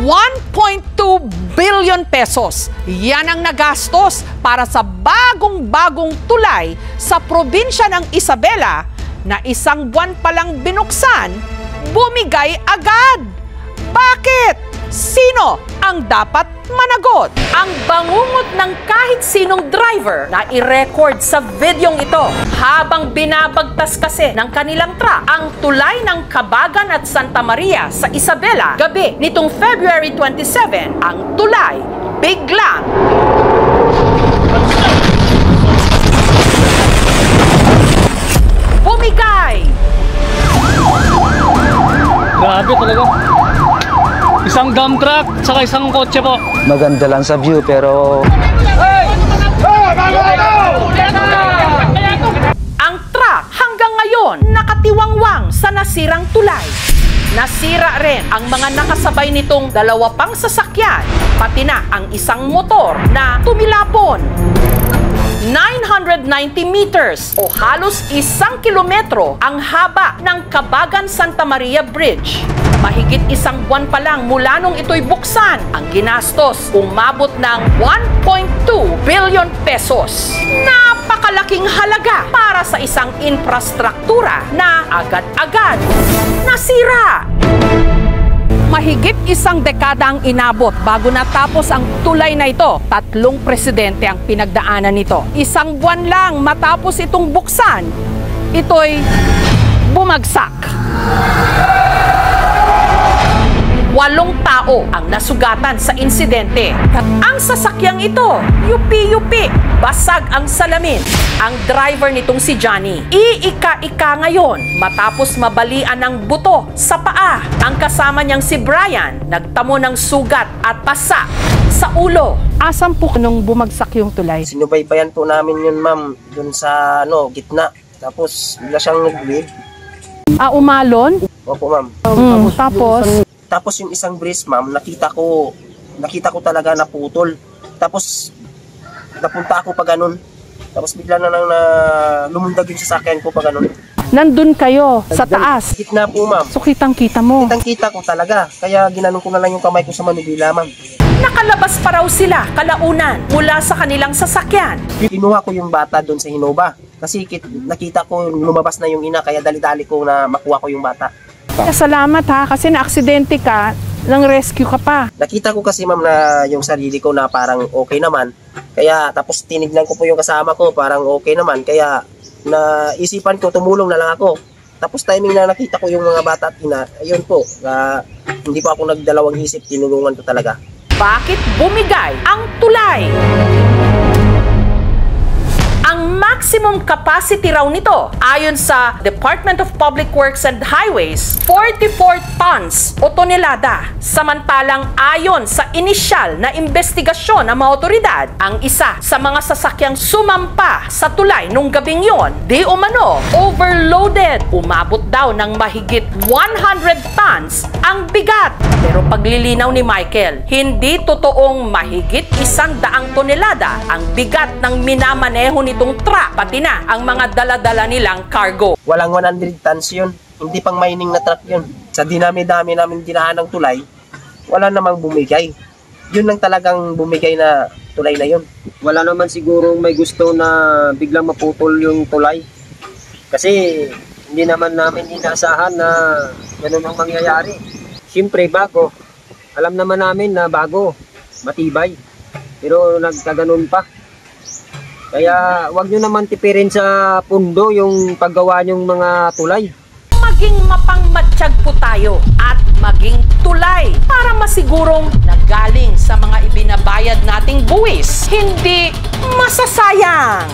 1.2 billion pesos. Yan ang nagastos para sa bagong-bagong tulay sa probinsya ng Isabela na isang buwan palang binuksan, bumigay agad. Bakit? Sino ang dapat managot? Ang bangungot ng kahit sinong driver na i-record sa videong ito habang binabagtas kasi ng kanilang truck ang tulay ng Cabagan at Santa Maria sa Isabela gabi nitong February 27, ang tulay biglang bumigay. Grabe talaga. Isang dump truck, saka isang kotse po. Maganda lang sa view pero... Ang truck hanggang ngayon nakatiwangwang sa nasirang tulay. Nasira rin ang mga nakasabay nitong dalawa pang sasakyan, pati na ang isang motor na tumilapon. 990 meters o halos 1 kilometro ang haba ng Cabagan Santa Maria Bridge. Mahigit isang buwan pa lang mula nung ito'y buksan, ang ginastos umabot ng 1.2 billion pesos. Napakalaking halaga para sa isang infrastruktura na agad-agad nasira. Mahigit isang dekada ang inabot bago natapos ang tulay na ito. 3 presidente ang pinagdaanan nito. Isang buwan lang matapos itong buksan, ito'y bumagsak. 8 tao ang nasugatan sa insidente. Ang sasakyang ito, yupi-yupi, basag ang salamin. Ang driver nitong si Johnny, iika-ika ngayon matapos mabalian ng buto sa paa. Ang kasama niyang si Brian, nagtamo ng sugat at pasa sa ulo. Asan po nung bumagsak yung tulay? Sinubaybayan po namin yun, ma'am, dun sa gitna. Tapos bigla siyang nag-bleed. Umalon? Opo, ma'am. Tapos yung isang brace, ma'am, nakita ko talaga naputol. Tapos napunta ako pa ganun. Tapos bigla na lang na lumundag yung sasakyan ko pa ganun. Nandun kayo sa taas? Gitna po, ma'am. So kitang-kita mo? Kitang-kita ko talaga. Kaya ginanong ko na lang yung kamay ko sa manubila, ma'am. Nakalabas pa raw sila kalaunan mula sa kanilang sasakyan. Kinuha ko yung bata doon sa Hinova. Kasi nakita ko lumabas na yung ina, kaya dali-dali ko na makuha ko yung bata. Salamat ha, kasi na-aksidente ka, nang rescue ka pa. Nakita ko kasi, ma'am, na yung sarili ko na parang okay naman. Kaya tapos tinignan ko po yung kasama ko, parang okay naman. Kaya naisipan ko, tumulong na lang ako. Tapos timing na nakita ko yung mga bata at ina, ayun po, hindi pa ako nagdalawang isip, tinulungan ko talaga. Bakit bumigay ang tulay? Ang maximum capacity raw nito, ayon sa Department of Public Works and Highways, 44 tons o tonelada. Samantalang ayon sa inisyal na investigasyon ng mga otoridad, ang isa sa mga sasakyang sumampa sa tulay nung gabing yon, di umano, overloaded. Umabot daw ng mahigit 100 tons ang bigat. Pero paglilinaw ni Michael, hindi totoong mahigit 100 tonelada ang bigat ng minamaneho nitong truck, pati na ang mga dala-dala nilang cargo. Walang 100 tons yun. Hindi pang mining na truck yun. Sa dinami-dami namin dinahan ng tulay, wala namang bumigay. Yun lang talagang bumigay na tulay na yun. Wala naman siguro may gusto na biglang maputol yung tulay. Kasi hindi naman namin inaasahan na ganun ang mangyayari. Siyempre bago, alam naman namin na bago, matibay. Pero nagkaganon pa. Kaya wag nyo naman tipirin sa pundo yung paggawa nyong mga tulay. Maging mapangmatsyag po tayo at maging tulay para masigurong nagaling sa mga ibinabayad nating buwis. Hindi masasayang.